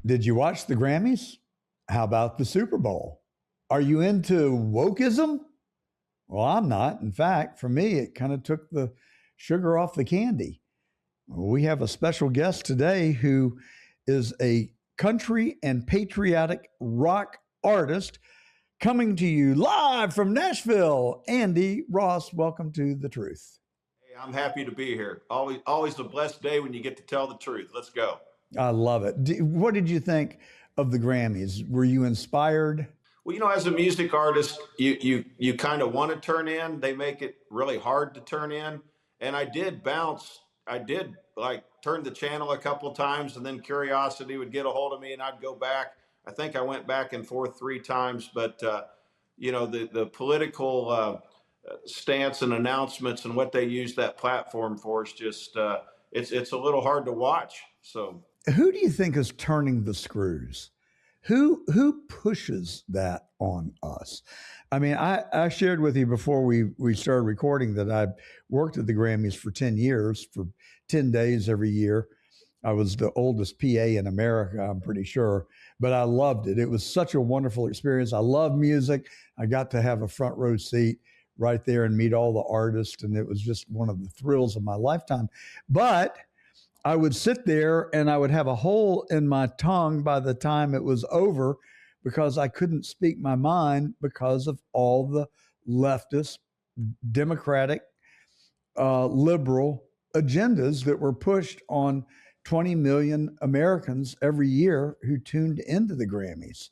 Did you watch the Grammys? How about the Super Bowl? Are you into wokeism? Well, I'm not. In fact, for me, it kind of took the sugar off the candy. We have a special guest today who is a country and patriotic rock artist coming to you live from Nashville. Andy Ross, welcome to The Truth. Hey, I'm happy to be here. Always a blessed day when you get to tell the truth. Let's go. I love it. What did you think of the Grammys? Were you inspired? Well, as a music artist, you kind of want to turn in. They make it really hard to turn in. And I did bounce. I did like turn the channel a couple of times, and then curiosity would get a hold of me, and I'd go back. I think I went back and forth 3 times, but the political stance and announcements and what they use that platform for is just it's a little hard to watch. So who do you think is turning the screws? Who pushes that on us? I mean, I shared with you before we started recording that I worked at the Grammys for 10 years, for 10 days every year. I was the oldest PA in America, I'm pretty sure, but I loved it. It was such a wonderful experience. I love music. I got to have a front row seat right there and meet all the artists, and it was just one of the thrills of my lifetime. But I would sit there and I would have a hole in my tongue by the time it was over because I couldn't speak my mind because of all the leftist, democratic, liberal agendas that were pushed on 20 million Americans every year who tuned into the Grammys.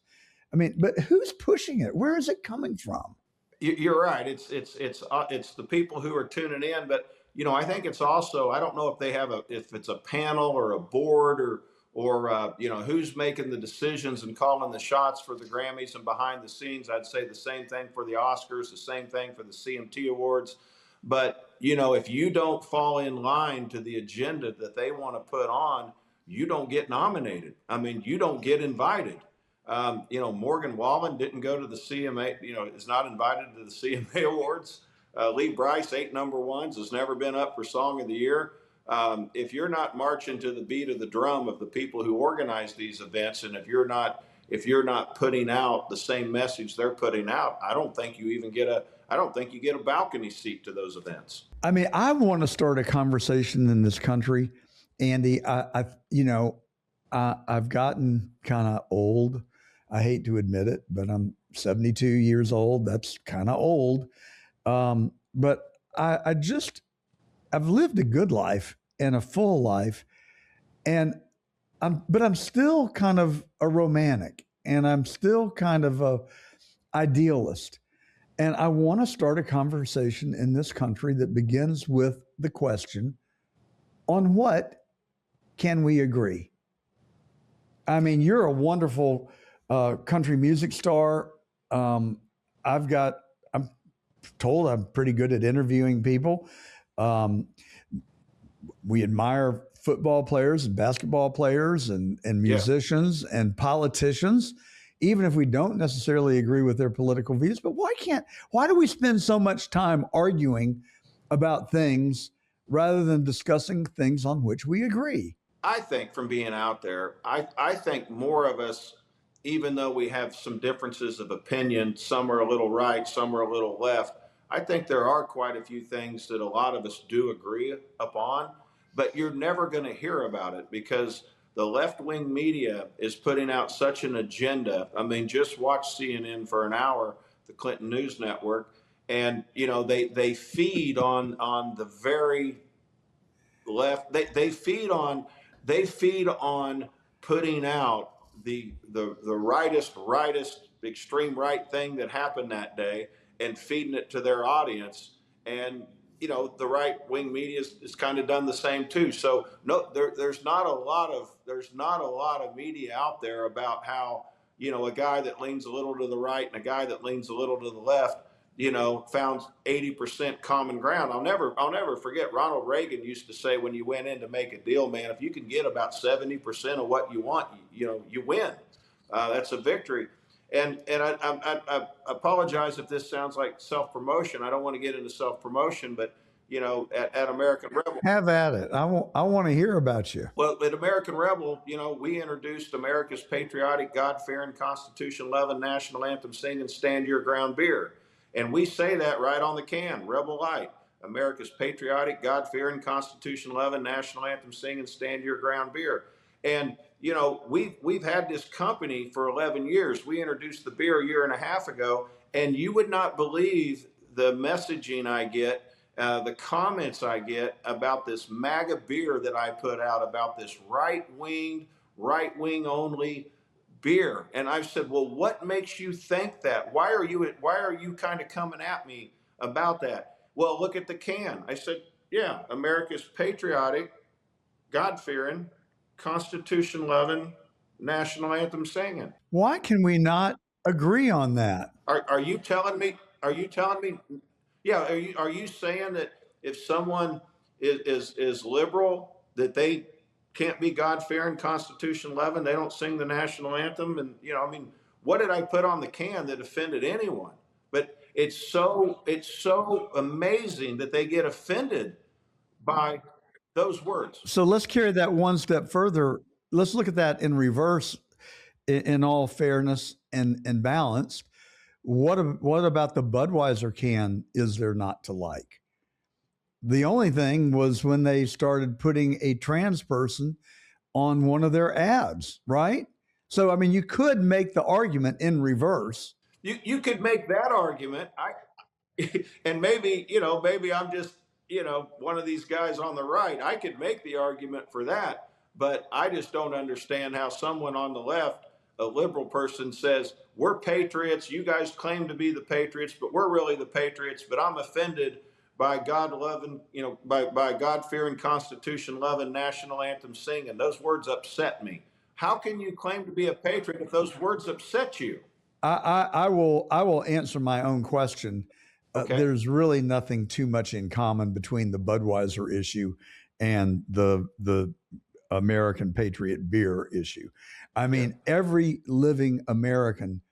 I mean, but who's pushing it? Where is it coming from? You're right. It's the people who are tuning in, but I think it's also, I don't know if it's a panel or a board or who's making the decisions and calling the shots for the Grammys and behind the scenes. I'd say the same thing for the Oscars, the same thing for the CMT Awards. But if you don't fall in line to the agenda that they want to put on, you don't get nominated. I mean, you don't get invited. Morgan Wallen didn't go to the CMA, is not invited to the CMA Awards. Lee Brice, 8 number ones, has never been up for Song of the Year. If you're not marching to the beat of the drum of the people who organize these events, and if you're not putting out the same message they're putting out, I don't think you get a balcony seat to those events. I mean, I want to start a conversation in this country, Andy. I've gotten kind of old. I hate to admit it, but I'm 72 years old. That's kind of old. But I've lived a good life and a full life, but I'm still kind of a romantic, and I'm still kind of a idealist. And I want to start a conversation in this country that begins with the question, on what can we agree? I mean, you're a wonderful country music star. I'm told I'm pretty good at interviewing people. We admire football players and basketball players and musicians and politicians, even if we don't necessarily agree with their political views. But why do we spend so much time arguing about things rather than discussing things on which we agree? I think from being out there, I think more of us, even though we have some differences of opinion, some are a little right, some are a little left, I think there are quite a few things that a lot of us do agree upon, but you're never going to hear about it because the left-wing media is putting out such an agenda. I mean, just watch CNN for an hour, the Clinton News Network, and they feed on the very left. They feed on putting out the rightist, extreme right thing that happened that day and feeding it to their audience. And the right wing media is kind of done the same too. So no, there's not a lot of media out there about how a guy that leans a little to the right and a guy that leans a little to the left found 80% common ground. I'll never forget Ronald Reagan used to say when you went in to make a deal, man, if you can get about 70% of what you want, you win. That's a victory. And I apologize if this sounds like self-promotion. I don't want to get into self-promotion, but at American Rebel. Have at it. I want to hear about you. Well, at American Rebel, we introduced America's patriotic, God-fearing, Constitution-loving, national anthem singing, stand your ground beer. And we say that right on the can, Rebel Light. America's patriotic, God-fearing, Constitution-loving, national anthem singing, stand your ground beer. And, we've had this company for 11 years. We introduced the beer a year and a half ago, and you would not believe the messaging I get, the comments I get about this MAGA beer that I put out, about this right wing only beer. And I've said, well, what makes you think that? Why are you kind of coming at me about that? Well, look at the can. I said, yeah, America's patriotic, God-fearing, Constitution-loving, national anthem singing. Why can we not agree on that? Are you telling me? Are you telling me? Yeah. Are you saying that if someone is liberal, that they can't be God-fearing, Constitution-loving, they don't sing the national anthem? And what did I put on the can that offended anyone? But it's so amazing that they get offended by those words. So let's carry that one step further. Let's look at that in reverse, in all fairness and balance. What about the Budweiser can is there not to like? The only thing was when they started putting a trans person on one of their ads, right? So, I mean, you could make the argument in reverse. You could make that argument. And maybe I'm just, one of these guys on the right. I could make the argument for that, but I just don't understand how someone on the left, a liberal person, says, we're patriots. You guys claim to be the patriots, but we're really the patriots. But I'm offended by God-loving, by God-fearing, Constitution-loving, national anthem singing. Those words upset me. How can you claim to be a patriot if those words upset you? I will answer my own question. Okay. There's really nothing too much in common between the Budweiser issue and the American Patriot beer issue. I mean, every living American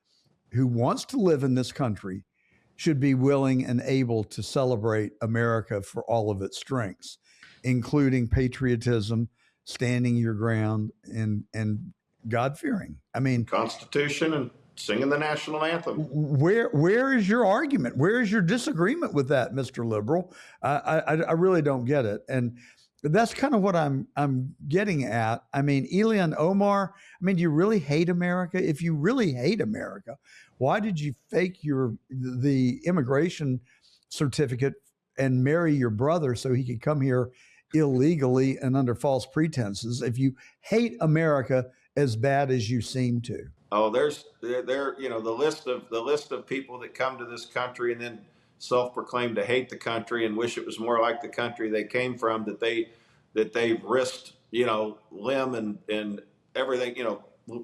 who wants to live in this country should be willing and able to celebrate America for all of its strengths, including patriotism, standing your ground, and God-fearing. I mean, Constitution and singing the national anthem. Where is your argument? Where is your disagreement with that, Mr. Liberal? I really don't get it. And that's kind of what I'm getting at. I mean, Elian Omar, I mean, do you really hate America? If you really hate America, why did you fake the immigration certificate and marry your brother so he could come here illegally and under false pretenses if you hate America as bad as you seem to? Oh, the list of people that come to this country and then self-proclaim to hate the country and wish it was more like the country they came from, that they've risked, limb and everything,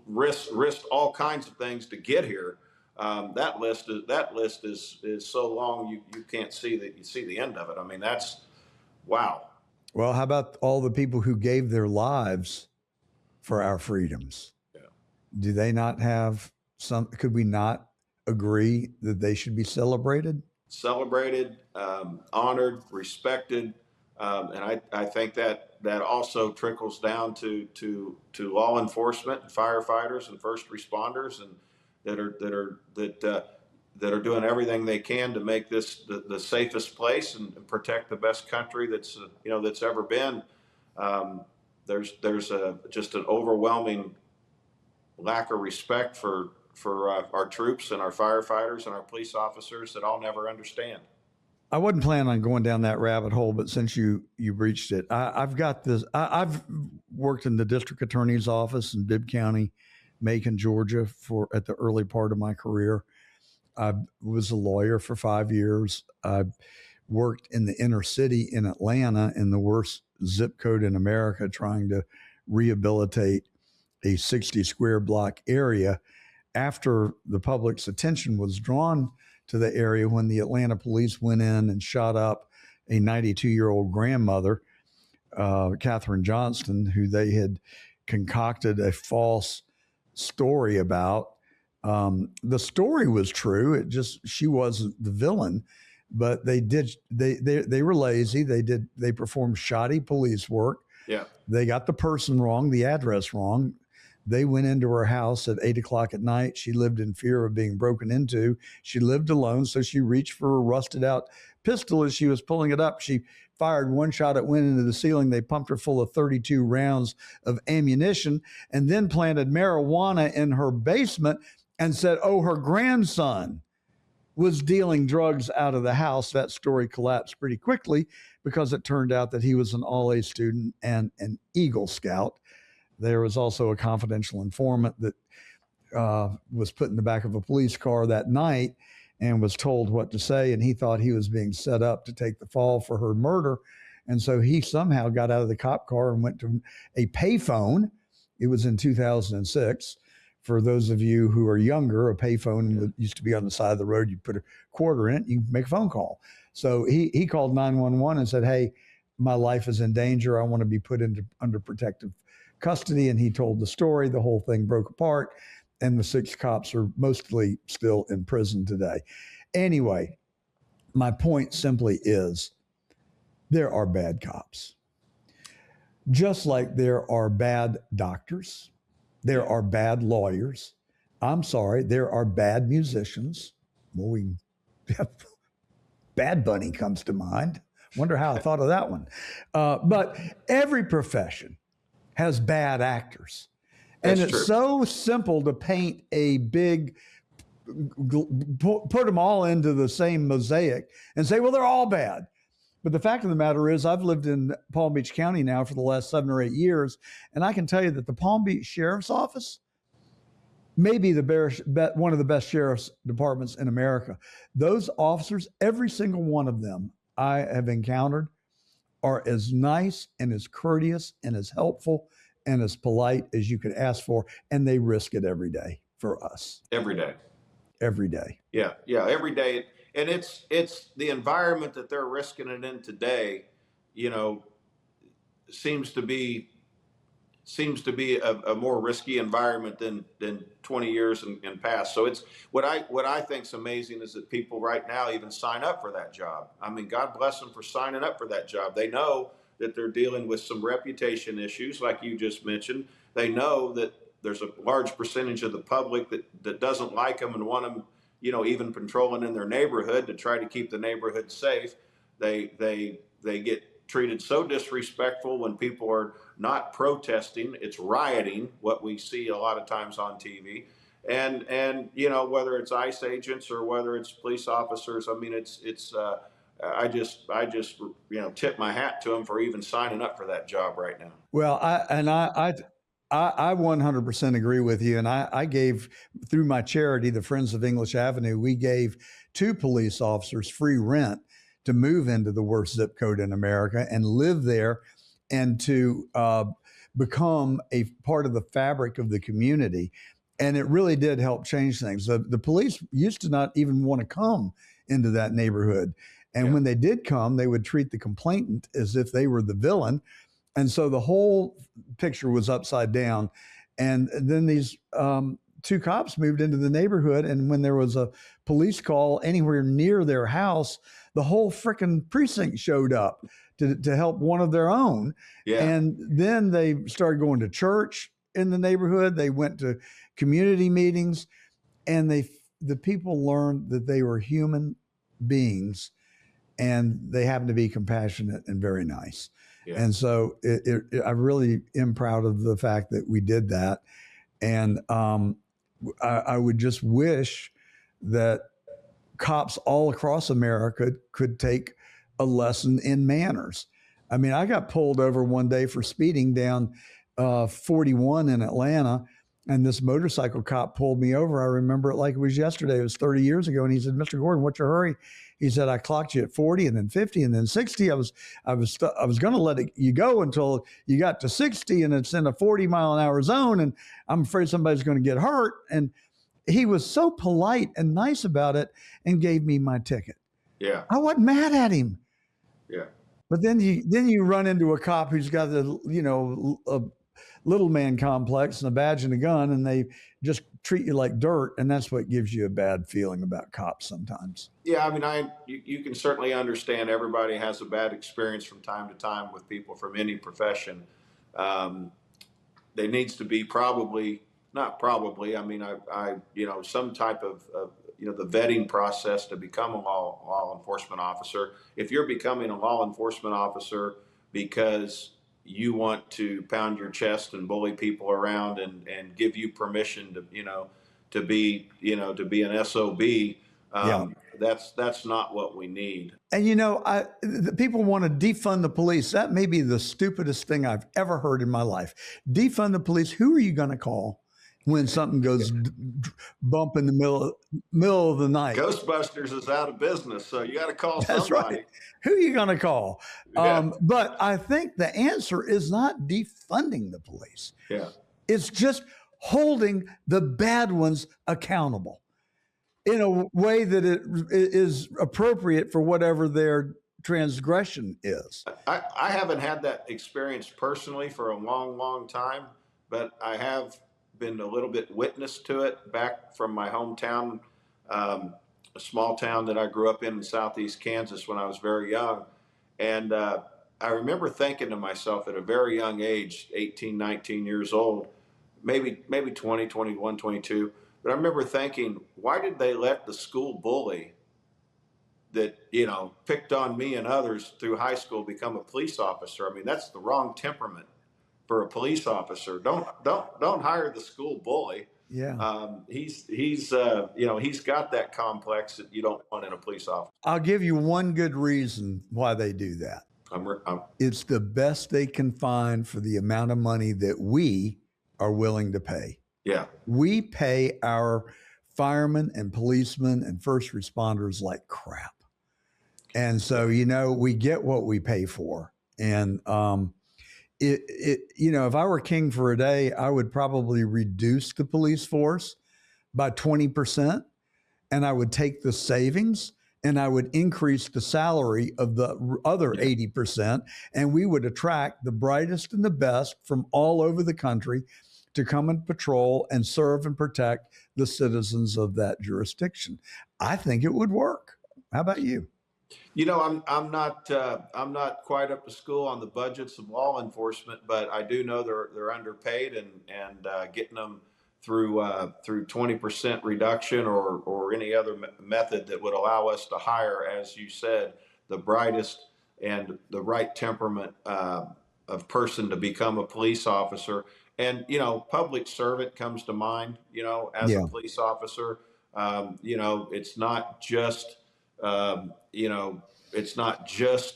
risked all kinds of things to get here. That list is so long you can't see the end of it. I mean, that's wow. Well, how about all the people who gave their lives for our freedoms? Yeah. Do they not have some? Could we not agree that they should be celebrated? Celebrated, honored, respected, and I think that also trickles down to law enforcement, and firefighters, and first responders, and that are doing everything they can to make this the safest place and protect the best country that's ever been. There's just an overwhelming lack of respect for our troops and our firefighters and our police officers that I'll never understand. I wasn't planning on going down that rabbit hole, but since you breached it, I've got this. I've worked in the district attorney's office in Bibb County, Macon, Georgia, at the early part of my career. I was a lawyer for 5 years. I worked in the inner city in Atlanta, in the worst zip code in America, trying to rehabilitate a 60 square block area. After the public's attention was drawn to the area, when the Atlanta police went in and shot up a 92-year-old grandmother, Katherine Johnston, who they had concocted a false story about. The story was true. She wasn't the villain, but they were lazy. They performed shoddy police work. Yeah. They got the person wrong, the address wrong. They went into her house at 8 o'clock at night. She lived in fear of being broken into. She lived alone, so she reached for a rusted out pistol. As she was pulling it up, she fired one shot. It went into the ceiling. They pumped her full of 32 rounds of ammunition and then planted marijuana in her basement and said, oh, her grandson was dealing drugs out of the house. That story collapsed pretty quickly because it turned out that he was an all A student and an Eagle Scout. There was also a confidential informant that was put in the back of a police car that night and was told what to say. And he thought he was being set up to take the fall for her murder. And so he somehow got out of the cop car and went to a payphone. It was in 2006. For those of you who are younger, a payphone used to be on the side of the road. You put a quarter in it, you make a phone call. So he called 911 and said, hey, my life is in danger. I want to be put under protective custody. And he told the story. The whole thing broke apart. And the 6 cops are mostly still in prison today. Anyway, my point simply is there are bad cops. Just like there are bad doctors, there are bad lawyers. I'm sorry, there are bad musicians. Well, Bad Bunny comes to mind. Wonder how I thought of that one. But every profession has bad actors. And That's it's true. so simple to paint a big, put them all into the same mosaic and say, well, they're all bad. But the fact of the matter is, I've lived in Palm Beach County now for the last 7 or 8 years, and I can tell you that the Palm Beach Sheriff's Office may be one of the best sheriff's departments in America. Those officers, every single one of them I have encountered, are as nice and as courteous and as helpful and as polite as you could ask for, and they risk it every day for us. Every day. Every day. Yeah, every day. And it's the environment that they're risking it in today, seems to be a more risky environment than 20 years in past. So it's what I think is amazing is that people right now even sign up for that job. I mean, God bless them for signing up for that job. They know that they're dealing with some reputation issues, like you just mentioned. They know that there's a large percentage of the public that doesn't like them and want them, even patrolling in their neighborhood to try to keep the neighborhood safe. They get treated so disrespectful when people are not protesting. It's rioting, what we see a lot of times on TV. And whether it's ICE agents or whether it's police officers, I mean, I just tip my hat to them for even signing up for that job right now. Well, I 100% agree with you. And I gave, through my charity, the Friends of English Avenue, we gave 2 police officers free rent to move into the worst zip code in America and live there and to become a part of the fabric of the community. And it really did help change things. The police used to not even want to come into that neighborhood. And when they did come, they would treat the complainant as if they were the villain. And so the whole picture was upside down. And then these 2 cops moved into the neighborhood. And when there was a police call anywhere near their house, the whole frickin' precinct showed up to help one of their own. Yeah. And then they started going to church in the neighborhood. They went to community meetings, and the people learned that they were human beings, and they happened to be compassionate and very nice. Yeah. And so I really am proud of the fact that we did that. And I would just wish that cops all across America could take a lesson in manners. I mean, I got pulled over one day for speeding down 41 in Atlanta, and this motorcycle cop pulled me over. I remember it like it was yesterday. It was 30 years ago. And he said, Mr. Gordon, what's your hurry? He said, I clocked you at 40 and then 50 and then 60. I was going to let you go until you got to 60, and it's in a 40-mile-an-hour zone, and I'm afraid somebody's going to get hurt. And he was so polite and nice about it and gave me my ticket. Yeah. I wasn't mad at him. Yeah. But then you run into a cop who's got a little man complex and a badge and a gun, and they just treat you like dirt, and that's what gives you a bad feeling about cops sometimes. Yeah, I mean, you can certainly understand everybody has a bad experience from time to time with people from any profession. Um, there needs to be probably not probably. I mean, some type of the vetting process to become a law enforcement officer. If you're becoming a law enforcement officer because you want to pound your chest and bully people around and give you permission to to be an SOB, Yeah. that's not what we need. And the people want to defund the police. That may be the stupidest thing I've ever heard in my life. Defund the police. Who are you going to call when something goes bump in the middle of the night? Ghostbusters is out of business, so you got to call That's somebody. right. Who are you going to call? Yeah. But I think the answer is not defunding the police. Yeah. It's just holding the bad ones accountable in a way that it is appropriate for whatever their transgression is. I haven't had that experience personally for a long, long time, but I have been a little bit witness to it back from my hometown, a small town that I grew up in southeast Kansas when I was very young. And I remember thinking to myself at a very young age, 18, 19 years old, maybe 20, 21, 22. But I remember thinking, why did they let the school bully that, picked on me and others through high school become a police officer? I mean, that's the wrong temperament for a police officer. Don't hire the school bully. Yeah. He's got that complex that you don't want in a police officer. I'll give you one good reason why they do that. It's the best they can find for the amount of money that we are willing to pay. Yeah. We pay our firemen and policemen and first responders like crap. And so, we get what we pay for. And if I were king for a day, I would probably reduce the police force by 20%, and I would take the savings and I would increase the salary of the other 80%, and we would attract the brightest and the best from all over the country to come and patrol and serve and protect the citizens of that jurisdiction. I think it would work. How about you? I'm not quite up to school on the budgets of law enforcement, but I do know they're underpaid, and getting them through 20% reduction or any other method that would allow us to hire, as you said, the brightest and the right temperament of person to become a police officer. And public servant comes to mind. As a police officer, it's not just it's not just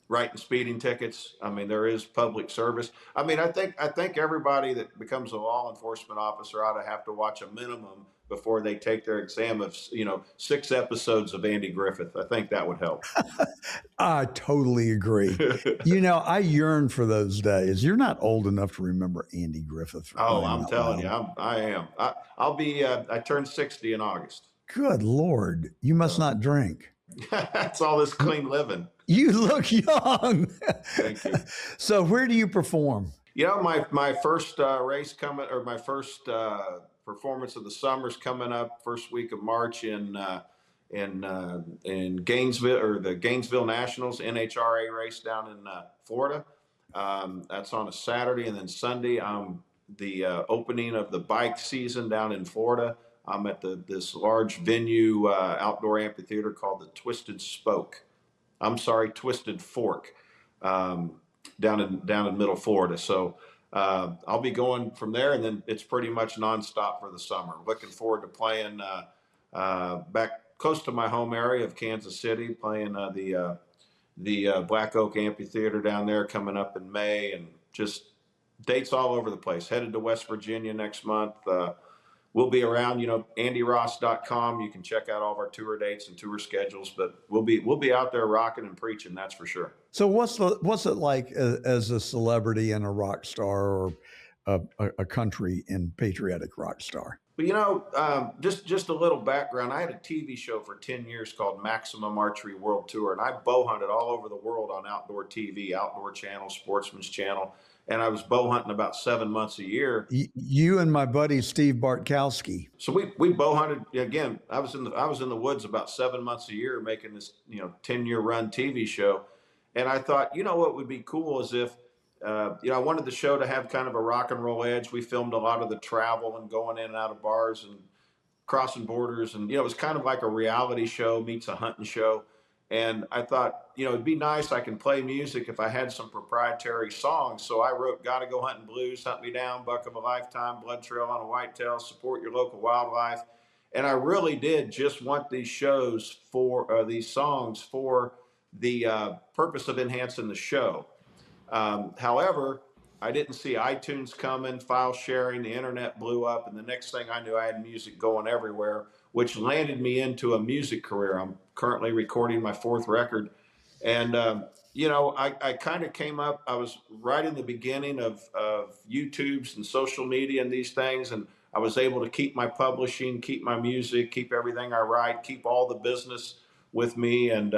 writing speeding tickets. I mean, there is public service. I mean, I think everybody that becomes a law enforcement officer ought to have to watch a minimum before they take their exam of 6 episodes of Andy Griffith. I think that would help. I totally agree. I yearn for those days. You're not old enough to remember Andy Griffith. Oh, I'm telling you, I am. I'll be. I turned 60 in August. Good Lord, you must not drink. That's all this clean living. You look young. Thank you. So where do you perform? My first race coming, or my first performance of the summer's coming up first week of March in Gainesville, or the Gainesville Nationals NHRA race down in Florida. That's on a Saturday, and then Sunday the opening of the bike season down in Florida. I'm at this large venue outdoor amphitheater called the Twisted Fork, down in Middle Florida. So I'll be going from there, and then it's pretty much nonstop for the summer. Looking forward to playing back close to my home area of Kansas City, playing the Black Oak Amphitheater down there coming up in May, and just dates all over the place. Headed to West Virginia next month. We'll be around, andyross.com. You can check out all of our tour dates and tour schedules, but we'll be out there rocking and preaching. That's for sure. So what's it like as a celebrity and a rock star, or a country and patriotic rock star? But just a little background. I had a TV show for 10 years called Maximum Archery World Tour, and I bow hunted all over the world on outdoor TV, Outdoor Channel, Sportsman's Channel, and I was bow hunting about 7 months a year. You and my buddy Steve Bartkowski. So we bow hunted again. I was in the woods about 7 months a year making this 10-year run TV show, and I thought what would be cool is if I wanted the show to have kind of a rock and roll edge. We filmed a lot of the travel and going in and out of bars and crossing borders, and it was kind of like a reality show meets a hunting show. And I thought, it'd be nice. I can play music if I had some proprietary songs. So I wrote "Gotta Go Hunting Blues," "Hunt Me Down," "Buck of a Lifetime," "Blood Trail on a Whitetail," "Support Your Local Wildlife." And I really did just want these shows for these songs for the purpose of enhancing the show. However, I didn't see iTunes coming, file sharing, the internet blew up, and the next thing I knew, I had music going everywhere, which landed me into a music career. I'm currently recording my 4th record. And, I kind of came up, I was right in the beginning of YouTubes and social media and these things, and I was able to keep my publishing, keep my music, keep everything I write, keep all the business with me. And,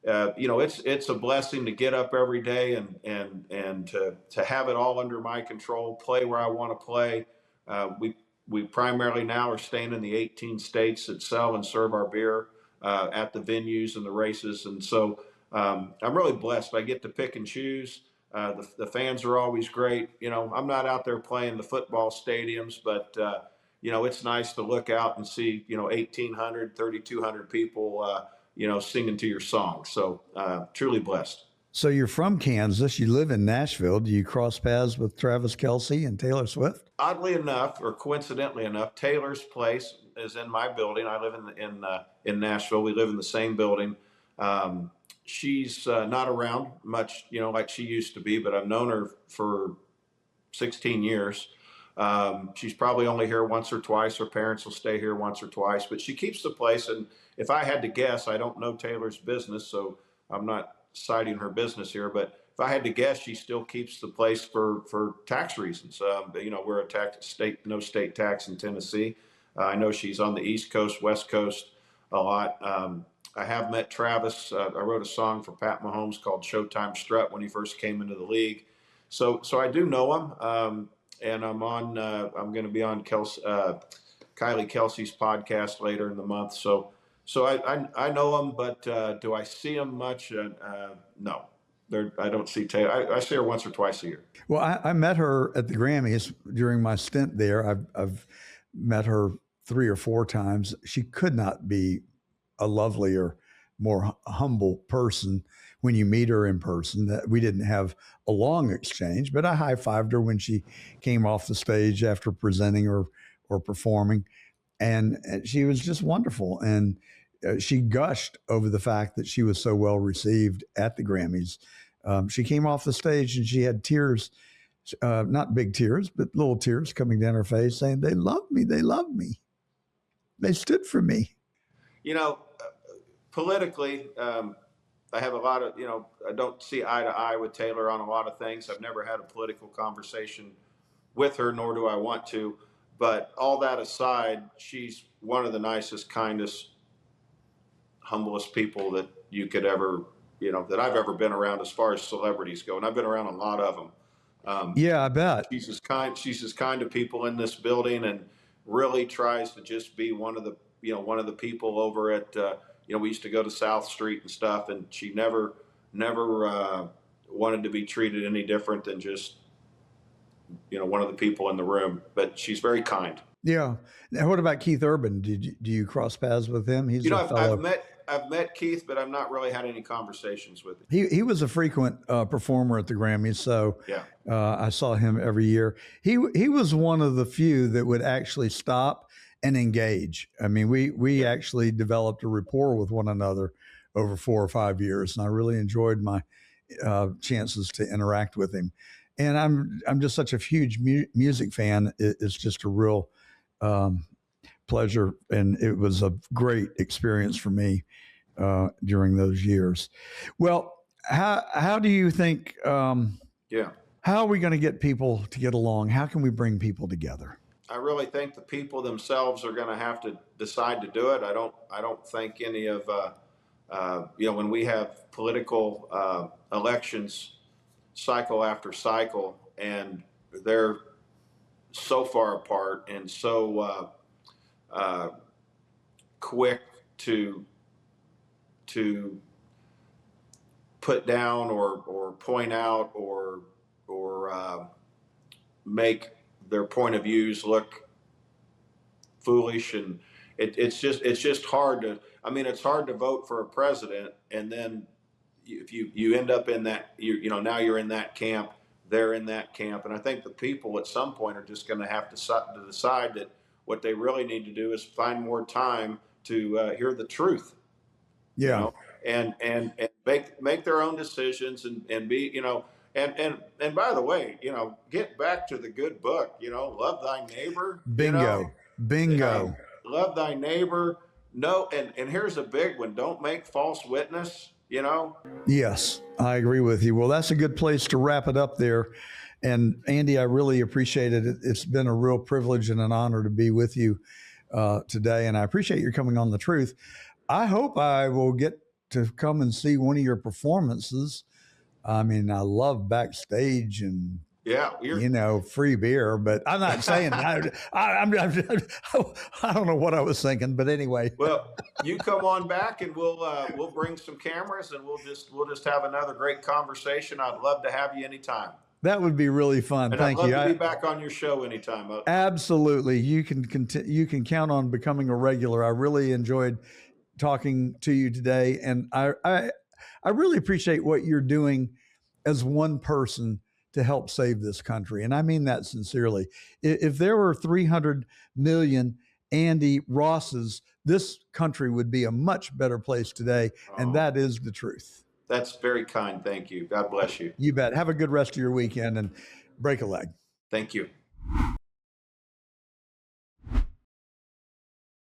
it's a blessing to get up every day and to have it all under my control, play where I want to play. We primarily now are staying in the 18 states that sell and serve our beer at the venues and the races. And so I'm really blessed. I get to pick and choose. The fans are always great. I'm not out there playing the football stadiums, but it's nice to look out and see 1,800, 3,200 people singing to your song. So truly blessed. So you're from Kansas. You live in Nashville. Do you cross paths with Travis Kelce and Taylor Swift? Oddly enough, or coincidentally enough, Taylor's place is in my building. I live in Nashville. We live in the same building. She's not around much, like she used to be, but I've known her for 16 years. She's probably only here once or twice. Her parents will stay here once or twice, but she keeps the place. And if I had to guess, I don't know Taylor's business, so I'm not citing her business here, but if I had to guess, she still keeps the place for tax reasons. We're a tax state, no state tax in Tennessee. I know she's on the East Coast, West Coast a lot. I have met Travis. I wrote a song for Pat Mahomes called "Showtime Strut" when he first came into the league. So I do know him. And I'm going to be on Kylie Kelsey's podcast later in the month. So I know him, but do I see him much? No. I don't see Taylor. I see her once or twice a year. Well, I met her at the Grammys during my stint there. I've met her 3 or 4 times. She could not be a lovelier, more humble person when you meet her in person. That we didn't have a long exchange, but I high-fived her when she came off the stage after presenting or performing. And she was just wonderful. And she gushed over the fact that she was so well received at the Grammys. She came off the stage and she had tears, not big tears, but little tears coming down her face saying, "They love me. They love me. They stood for me." Politically, I have a lot of, I don't see eye to eye with Taylor on a lot of things. I've never had a political conversation with her, nor do I want to. But all that aside, she's one of the nicest, kindest, humblest people that you could ever, that I've ever been around as far as celebrities go. And I've been around a lot of them. Yeah, I bet. She's as kind to people in this building and really tries to just be one of the people over at, we used to go to South Street and stuff, and she never wanted to be treated any different than just, one of the people in the room. But she's very kind. Yeah. Now, what about Keith Urban? Do you cross paths with him? He's I've met Keith, but I've not really had any conversations with him. He was a frequent performer at the Grammys, so yeah. I saw him every year. He was one of the few that would actually stop and engage. I mean, we actually developed a rapport with one another over 4 or 5 years, and I really enjoyed my chances to interact with him. And I'm just such a huge music fan. It's just a real pleasure, and it was a great experience for me during those years. Well, how do you think? How are we going to get people to get along? How can we bring people together? I really think the people themselves are going to have to decide to do it. I don't think any of when we have political elections cycle after cycle, and they're so far apart and so quick to put down or point out or make their point of views look foolish, and it's just hard to. I mean, it's hard to vote for a president, and then if you end up in that, now you're in that camp, they're in that camp, and I think the people at some point are just going to have to decide that what they really need to do is find more time to hear the truth. Yeah. And make their own decisions and be, and by the way, get back to the good book, love thy neighbor, Bingo. love thy neighbor. No, and here's a big one: don't make false witness. Yes, I agree with you. Well, that's a good place to wrap it up there. And Andy, I really appreciate it. It's been a real privilege and an honor to be with you today. And I appreciate your coming on The Truth. I hope I will get to come and see one of your performances. I mean, I love backstage and free beer, but I'm not saying I don't know what I was thinking, but anyway. Well, you come on back and we'll bring some cameras and we'll just have another great conversation. I'd love to have you anytime. That would be really fun. And Thank you. I'd love to be back on your show anytime. Absolutely. You can count on becoming a regular. I really enjoyed talking to you today, and I really appreciate what you're doing as one person to help save this country. And I mean that sincerely. If there were 300 million Andy Rosses, this country would be a much better place today. And that is the truth. That's very kind. Thank you. God bless you. You bet. Have a good rest of your weekend and break a leg. Thank you.